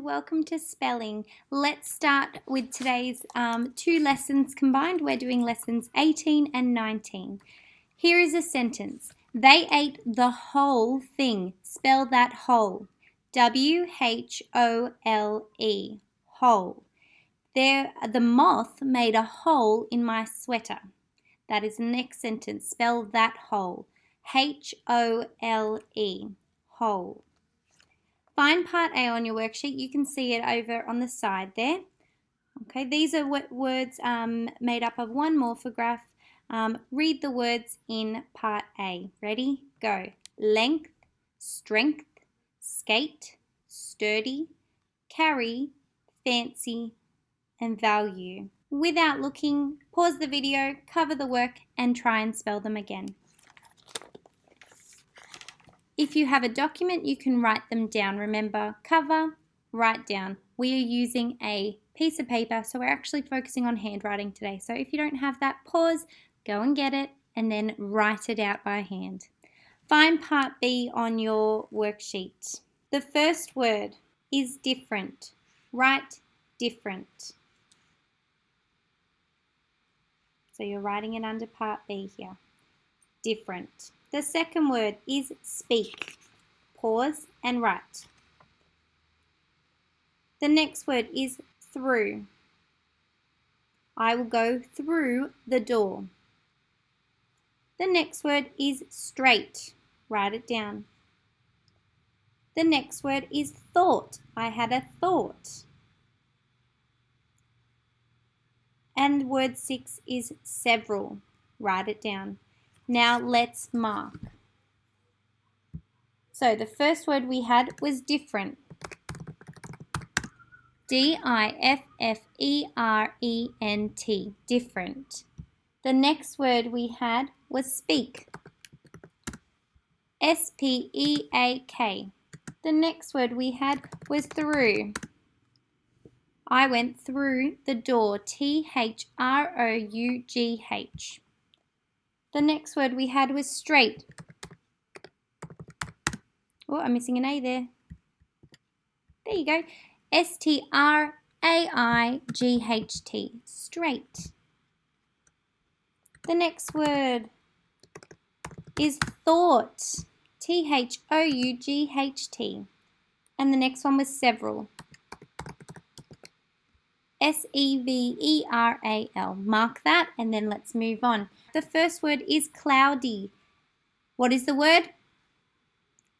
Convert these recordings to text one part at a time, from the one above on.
welcome to spelling. Let's start with today's two lessons combined. We're doing lessons 18 and 19. Here is a sentence. They ate the whole thing. Spell that whole. W-H-O-L-E. Whole. The moth made a hole in my sweater. That is the next sentence. Spell that whole. H-O-L-E. Whole. Find part A on your worksheet. You can see it over on the side there. Okay, these are words made up of one morphograph. Read the words in part A. Ready? Go. Length, strength, skate, sturdy, carry, fancy, and value. Without looking, pause the video, cover the work, and try and spell them again. If you have a document, you can write them down. Remember, cover, write down. We are using a piece of paper, so we're actually focusing on handwriting today. So if you don't have that, pause, go and get it, and then write it out by hand. Find part B on your worksheet. The first word is different. Write different. So you're writing it under part B here. Different. The second word is speak. Pause and write. The next word is through. I will go through the door. The next word is straight. Write it down. The next word is thought. I had a thought. And word 6 is several. Write it down. Now let's mark. So the first word we had was different. D-I-F-F-E-R-E-N-T. Different. The next word we had was speak. S-P-E-A-K. The next word we had was through. I went through the door. T-H-R-O-U-G-H. The next word we had was straight. Oh, I'm missing an A there. There you go. S-T-R-A-I-G-H-T. Straight. The next word is thought. T-H-O-U-G-H-T. And the next one was several. S-E-V-E-R-A-L. Mark that and then let's move on. The first word is cloudy. What is the word?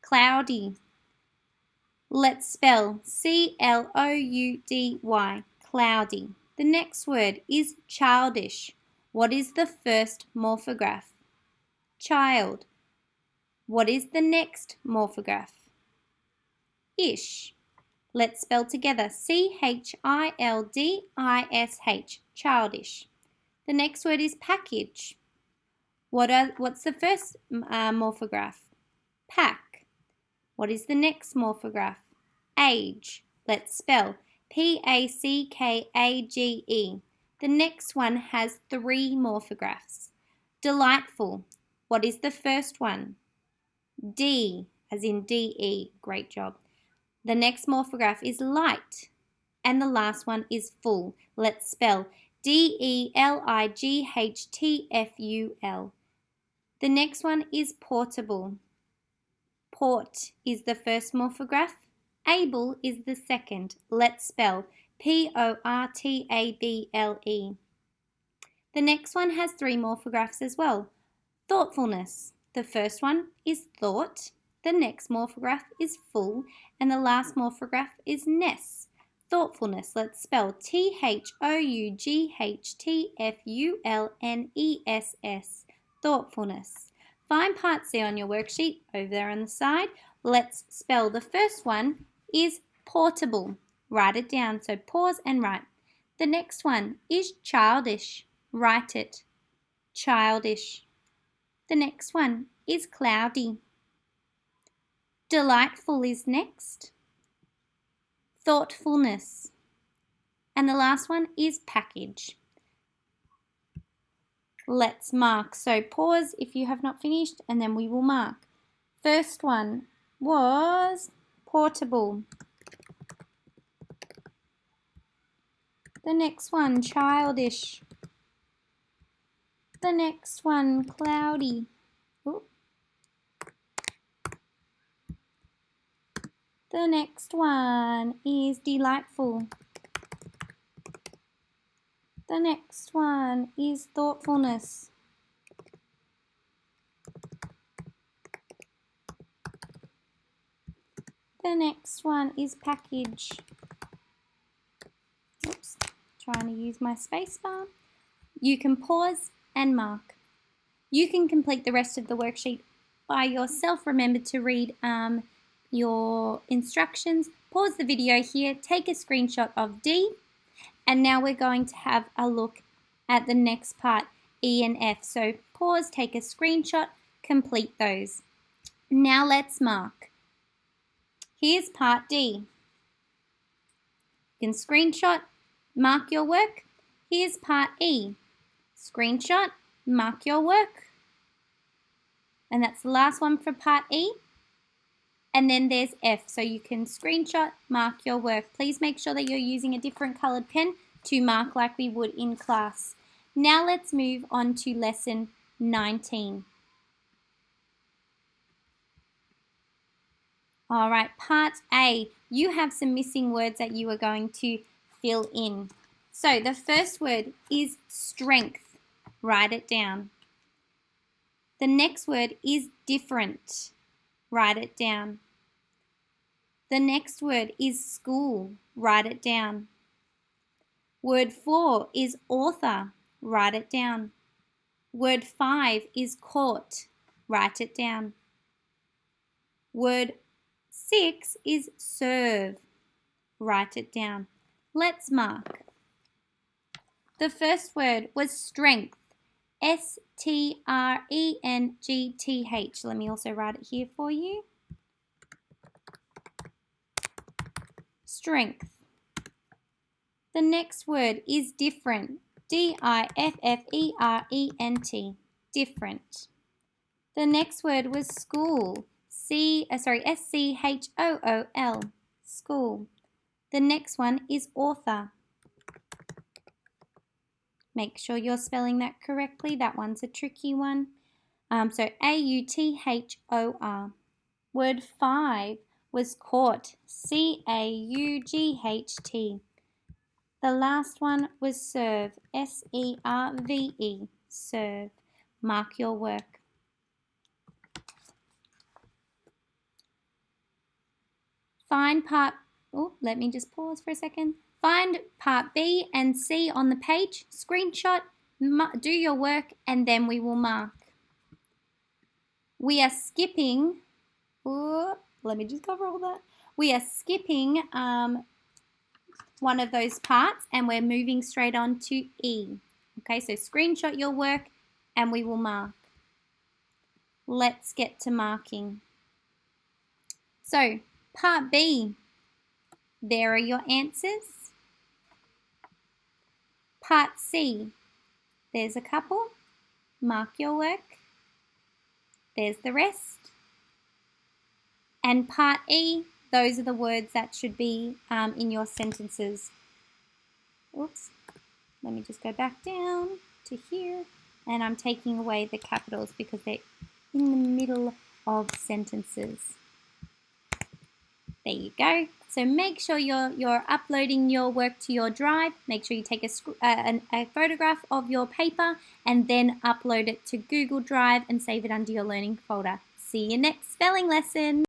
Cloudy. Let's spell C-L-O-U-D-Y. Cloudy. The next word is childish. What is the first morphograph? Child. What is the next morphograph? Ish. Let's spell together. C-H-I-L-D-I-S-H. Childish. The next word is package. What's the first morphograph? Pack. What is the next morphograph? Age. Let's spell. P-A-C-K-A-G-E. The next one has 3 morphographs. Delightful. What is the first one? D, as in D-E. Great job. The next morphograph is light. And the last one is full. Let's spell. D-E-L-I-G-H-T-F-U-L. The next one is portable. Port is the first morphograph. Able is the second. Let's spell. P-O-R-T-A-B-L-E. The next one has 3 morphographs as well. Thoughtfulness. The first one is thought. The next morphograph is full. And the last morphograph is ness. Thoughtfulness. Let's spell. T-H-O-U-G-H-T-F-U-L-N-E-S-S. Thoughtfulness. Find part C on your worksheet over there on the side. Let's spell. The first one is portable. Write it down. So pause and write. The next one is childish. Write it. Childish. The next one is cloudy. Delightful is next. Thoughtfulness. And the last one is package. Let's mark. So pause if you have not finished and then we will mark. First one was portable. The next one, childish. The next one, cloudy. Ooh. The next one is delightful. The next one is thoughtfulness. The next one is package. Oops, trying to use my space bar. You can pause and mark. You can complete the rest of the worksheet by yourself. Remember to read your instructions. Pause the video here, take a screenshot of D, and now we're going to have a look at the next part, E and F. So pause, take a screenshot, complete those. Now let's mark. Here's part D. You can screenshot, mark your work. Here's part E. Screenshot, mark your work. And that's the last one for part E. And then there's F, so you can screenshot, mark your work. Please make sure that you're using a different coloured pen to mark like we would in class. Now let's move on to lesson 19. All right, part A, you have some missing words that you are going to fill in. So the first word is strength. Write it down. The next word is different. Write it down. The next word is school. Write it down. Word 4 is author. Write it down. Word 5 is court. Write it down. Word 6 is serve. Write it down. Let's mark. The first word was strength. S-T-R-E-N-G-T-H. Let me also write it here for you. Strength. The next word is different. D-I-F-F-E-R-E-N-T. Different. The next word was school. S-C-H-O-O-L. School. The next one is author. Make sure you're spelling that correctly. That one's a tricky one. So A-U-T-H-O-R. Word 5 was court. C-A-U-G-H-T. The last one was serve. S-E-R-V-E. Serve. Mark your work. Find part, let me just pause for a second. Find part B and C on the page, screenshot, do your work, and then we will mark. We are skipping, let me just cover all that. We are skipping one of those parts and we're moving straight on to E. Okay, so screenshot your work and we will mark. Let's get to marking. So, part B, there are your answers. Part C, there's a couple. Mark your work. There's the rest. And part E, those are the words that should be in your sentences. Oops, let me just go back down to here. And I'm taking away the capitals because they're in the middle of sentences. There you go. So make sure you're uploading your work to your drive. Make sure you take a photograph of your paper and then upload it to Google Drive and save it under your learning folder. See you next spelling lesson.